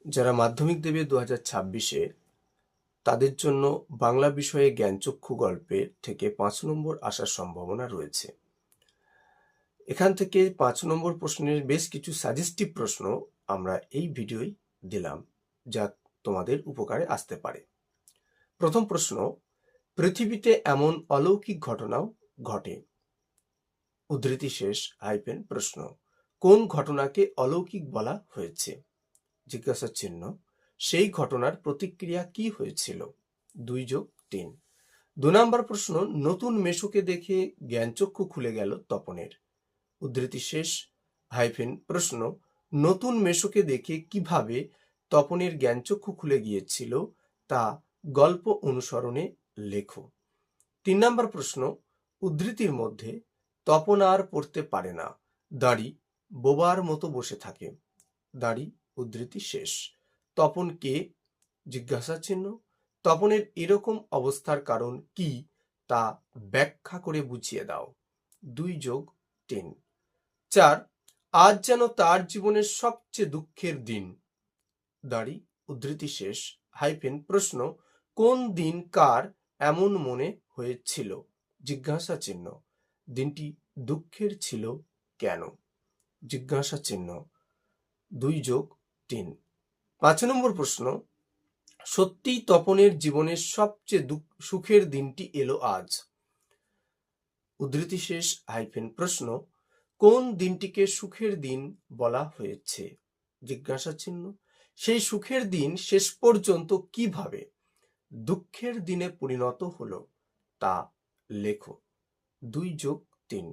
যারা মাধ্যমিক দেবে 2026-এ তাদের জন্য বাংলা বিষয়ে জ্ঞানচক্ষু গল্পের থেকে 5 নম্বর আসার সম্ভাবনা রয়েছে। এখান থেকে 5 নম্বর প্রশ্নের বেশ কিছু সাজেস্টিভ প্রশ্ন আমরা এই ভিডিওয় দিলাম, যা তোমাদের উপকারে আসতে পারে। প্রথম প্রশ্ন, পৃথিবীতে এমন অলৌকিক ঘটনাও ঘটে। উদ্ধৃতি শেষ প্রশ্ন, কোন ঘটনাকে অলৌকিক বলা হয়েছে? জিজ্ঞাসা চিহ্ন, সেই ঘটনার প্রতিক্রিয়া কি হয়েছিল? 2+3। 2 নম্বর প্রশ্ন, নতুন মেসোকে দেখে জ্ঞানচক্ষু খুলে গেল তপনের। উদ্ধৃতি শেষ প্রশ্ন, নতুন মেসোকে দেখে কিভাবে তপনের জ্ঞানচক্ষু খুলে গিয়েছিল তা গল্প অনুসরণে লেখো। 3 নম্বর প্রশ্ন, উদ্ধৃতির মধ্যে তপন আর পড়তে পারে না, দাঁড়ি বোবার মতো বসে থাকে। দাঁড়ি উদ্ধৃতি শেষ। তপন কে? জিজ্ঞাসা চিহ্ন, তপনের এরকম অবস্থার কারণ কি তা ব্যাখ্যা করে বুঝিয়ে দাও। 2+3। 4, আজ যেন তার জীবনের সবচেয়ে দুঃখের দিন। দাঁড়ি উদ্ধৃতি শেষ প্রশ্ন, কোন দিন কার এমন মনে হয়েছিল? জিজ্ঞাসা চিহ্ন, দিনটি দুঃখের ছিল কেন? জিজ্ঞাসা চিহ্ন। 2+3। 5 নম্বর প্রশ্ন, সত্যিই তপনের জীবনের সবচেয়ে সুখের দিনটি এলো আজ। উদ্ধৃতি শেষ প্রশ্ন, কোন দিনটিকে সুখের দিন বলা হয়েছে? জিজ্ঞাসা চিহ্ন, সেই সুখের দিন শেষ পর্যন্ত কিভাবে দুঃখের দিনে পরিণত হলো তা লেখো। 2+3।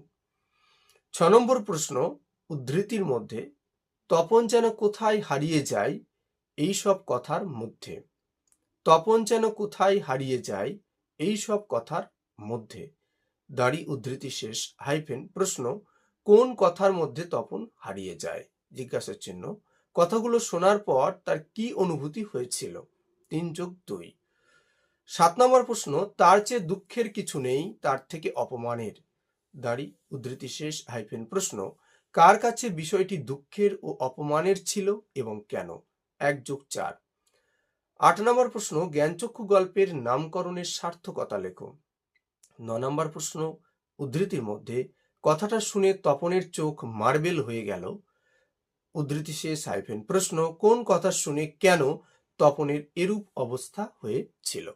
6 নম্বর প্রশ্ন, উদ্ধৃতির মধ্যে তপন যেন কোথায় হারিয়ে যায় এই সব কথার মধ্যে। তপন যেন কোথায় হারিয়ে যায় এই সব কথার মধ্যে। দাঁড়ি উদ্ধৃতি শেষ প্রশ্ন, কোন কথার মধ্যে তপন হারিয়ে যায়? জিজ্ঞাসা চিহ্ন, কথাগুলো শোনার পর তার কি অনুভূতি হয়েছিল? 3+2। 7 নম্বর প্রশ্ন, তার চেয়ে দুঃখের কিছু নেই, তার থেকে অপমানের। দাঁড়ি উদ্ধৃতি শেষ প্রশ্ন, কার কাছে বিষয়টি দুঃখের ও অপমানের ছিল এবং কেন? 1+4। 8 নম্বর প্রশ্ন, জ্ঞানচক্ষু গল্পের নামকরণের সার্থকতা লেখো। 9 নম্বর প্রশ্ন, উদ্ধৃতির মধ্যে কথাটা শুনে তপনের চোখ মার্বেল হয়ে গেল। উদ্ধৃতি শেষ প্রশ্ন, কোন কথা শুনে কেন তপনের এরূপ অবস্থা হয়েছিল?